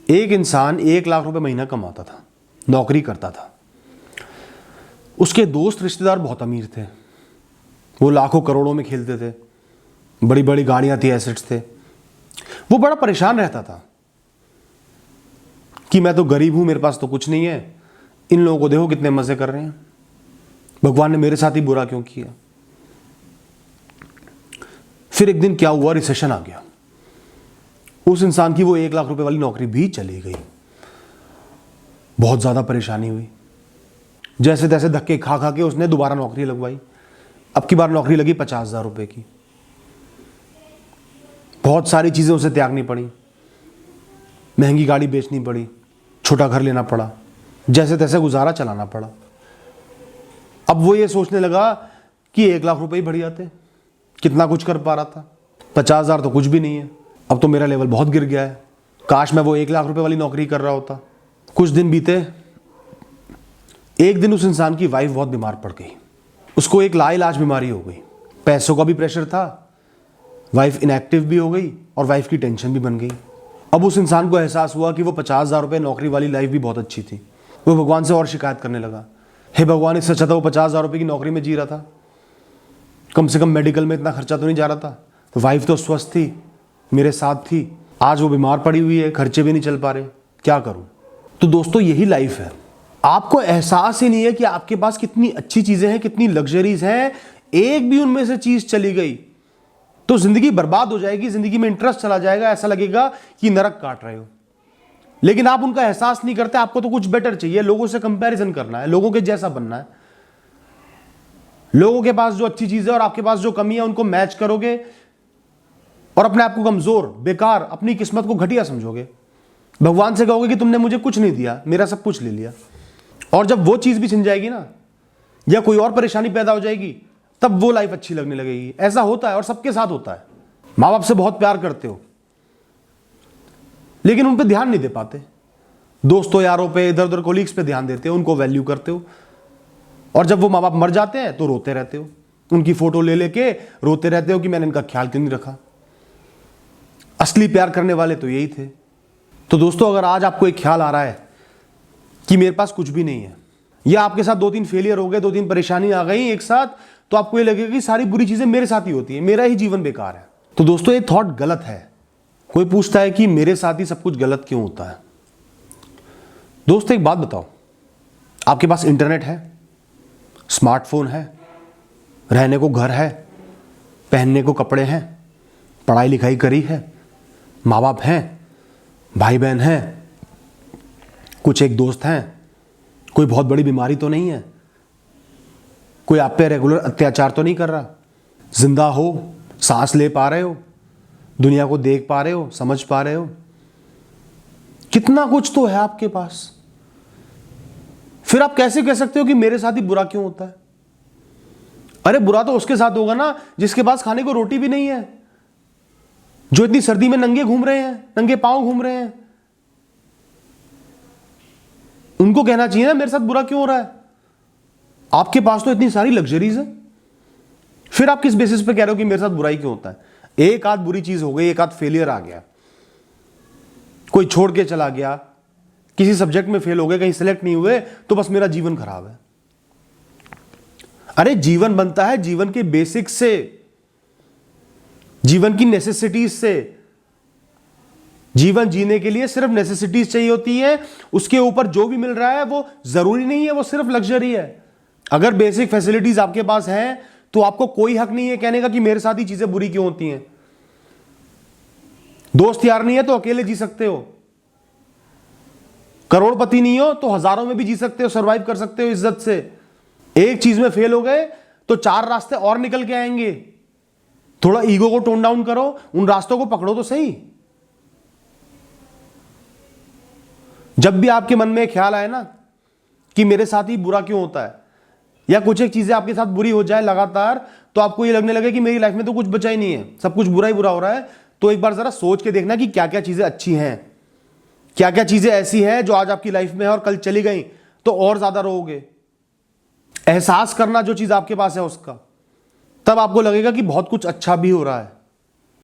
एक इंसान 1 लाख रुपए महीना कमाता था, नौकरी करता था। उसके दोस्त रिश्तेदार बहुत अमीर थे, वो लाखों करोड़ों में खेलते थे, बड़ी बड़ी गाड़ियां थी, एसेट्स थे। वो बड़ा परेशान रहता था कि मैं तो गरीब हूं, मेरे पास तो कुछ नहीं है, इन लोगों को देखो कितने मजे कर रहे हैं, भगवान ने मेरे साथ ही बुरा क्यों किया। फिर एक दिन क्या हुआ, रिसेशन आ गया। उस इंसान की वो 1 लाख रुपए वाली नौकरी भी चली गई। बहुत ज्यादा परेशानी हुई। जैसे तैसे धक्के खा खा के उसने दोबारा नौकरी लगवाई। अब की बार नौकरी लगी 50,000 रुपए की। बहुत सारी चीजें उसे त्यागनी पड़ी, महंगी गाड़ी बेचनी पड़ी, छोटा घर लेना पड़ा, जैसे तैसे गुजारा चलाना पड़ा। अब वो ये सोचने लगा कि 1 लाख रुपए ही बढ़िया थे, कितना कुछ कर पा रहा था, 50,000 तो कुछ भी नहीं है। अब तो मेरा लेवल बहुत गिर गया है, काश मैं वो 1 लाख रुपए वाली नौकरी कर रहा होता। कुछ दिन बीते। एक दिन उस इंसान की वाइफ बहुत बीमार पड़ गई। उसको एक लाइलाज बीमारी हो गई। पैसों का भी प्रेशर था, वाइफ इनएक्टिव भी हो गई और वाइफ की टेंशन भी बन गई। अब उस इंसान को एहसास हुआ कि वो 50,000 रुपए नौकरी वाली लाइफ भी बहुत अच्छी थी। वो भगवान से और शिकायत करने लगा, हे भगवान, इससे अच्छा था वो 50,000 रुपए की नौकरी में जी रहा था, कम से कम मेडिकल में इतना खर्चा तो नहीं जा रहा था, वाइफ तो स्वस्थ थी, मेरे साथ थी, आज वो बीमार पड़ी हुई है, खर्चे भी नहीं चल पा रहे, क्या करूं। तो दोस्तों यही लाइफ है। आपको एहसास ही नहीं है कि आपके पास कितनी अच्छी चीजें हैं, कितनी लग्जरीज हैं। एक भी उनमें से चीज चली गई तो जिंदगी बर्बाद हो जाएगी, जिंदगी में इंटरेस्ट चला जाएगा, ऐसा लगेगा कि नरक काट रहे हो। लेकिन आप उनका एहसास नहीं करते। आपको तो कुछ बेटर चाहिए, लोगों से कंपैरिजन करना है, लोगों के जैसा बनना है। लोगों के पास जो अच्छी चीज है और आपके पास जो कमी है उनको मैच करोगे और अपने आप को कमजोर, बेकार, अपनी किस्मत को घटिया समझोगे। भगवान से कहोगे कि तुमने मुझे कुछ नहीं दिया, मेरा सब कुछ ले लिया। और जब वो चीज भी छिन जाएगी ना, या कोई और परेशानी पैदा हो जाएगी, तब वो लाइफ अच्छी लगने लगेगी। ऐसा होता है और सबके साथ होता है। माँ बाप से बहुत प्यार करते हो लेकिन उन पे ध्यान नहीं दे पाते। दोस्तों यारों पे, इधर उधर कोलीग्स पे ध्यान देते हो, उनको वैल्यू करते हो। और जब वो माँ बाप मर जाते हैं तो रोते रहते हो, उनकी फोटो ले लेके रोते रहते हो कि मैंने इनका ख्याल क्यों नहीं रखा। असली प्यार करने वाले तो यही थे। तो दोस्तों, अगर आज आपको एक ख्याल आ रहा है कि मेरे पास कुछ भी नहीं है, या आपके साथ 2-3 फेलियर हो गए, 2-3 परेशानी आ गई एक साथ, तो आपको ये लगेगा कि सारी बुरी चीजें मेरे साथ ही होती है, मेरा ही जीवन बेकार है। तो दोस्तों, ये थॉट गलत है। कोई पूछता है कि मेरे साथ ही सब कुछ गलत क्यों होता है। दोस्तों, एक बात बताओ, आपके पास इंटरनेट है, स्मार्टफोन है, रहने को घर है, पहनने को कपड़े हैं, पढ़ाई लिखाई करी है, माँ बाप हैं, भाई बहन हैं, कुछ एक दोस्त हैं, कोई बहुत बड़ी बीमारी तो नहीं है, कोई आप पे रेगुलर अत्याचार तो नहीं कर रहा, जिंदा हो, सांस ले पा रहे हो, दुनिया को देख पा रहे हो, समझ पा रहे हो, कितना कुछ तो है आपके पास। फिर आप कैसे कह सकते हो कि मेरे साथ ही बुरा क्यों होता है। अरे बुरा तो उसके साथ होगा ना जिसके पास खाने को रोटी भी नहीं है, जो इतनी सर्दी में नंगे घूम रहे हैं, नंगे पांव घूम रहे हैं। उनको कहना चाहिए ना मेरे साथ बुरा क्यों हो रहा है। आपके पास तो इतनी सारी लग्जरीज है, फिर आप किस बेसिस पे कह रहे हो कि मेरे साथ बुराई क्यों होता है। एक आध बुरी चीज हो गई, एक आध फेलियर आ गया, कोई छोड़ के चला गया, किसी सब्जेक्ट में फेल हो गए, कहीं सिलेक्ट नहीं हुए, तो बस मेरा जीवन खराब है। अरे जीवन बनता है जीवन के बेसिक्स से, जीवन की नेसेसिटीज से। जीवन जीने के लिए सिर्फ नेसेसिटीज चाहिए होती है, उसके ऊपर जो भी मिल रहा है वो जरूरी नहीं है, वो सिर्फ लग्जरी है। अगर बेसिक फैसिलिटीज आपके पास हैं तो आपको कोई हक नहीं है कहने का कि मेरे साथ ही चीजें बुरी क्यों होती हैं। दोस्त यार नहीं है तो अकेले जी सकते हो, करोड़पति नहीं हो तो हजारों में भी जी सकते हो, सरवाइव कर सकते हो इज्जत से। एक चीज में फेल हो गए तो 4 रास्ते और निकल के आएंगे। थोड़ा ईगो को टोन डाउन करो, उन रास्तों को पकड़ो तो सही। जब भी आपके मन में ख्याल आए ना कि मेरे साथ ही बुरा क्यों होता है, या कुछ एक चीजें आपके साथ बुरी हो जाए लगातार, तो आपको ये लगने लगे कि मेरी लाइफ में तो कुछ बचा ही नहीं है, सब कुछ बुरा ही बुरा हो रहा है, तो एक बार जरा सोच के देखना कि क्या क्या चीजें अच्छी हैं, क्या क्या चीजें ऐसी हैं जो आज आपकी लाइफ में है और कल चली गई तो और ज्यादा रोओगे। एहसास करना जो चीज आपके पास है उसका, तब आपको लगेगा कि बहुत कुछ अच्छा भी हो रहा है।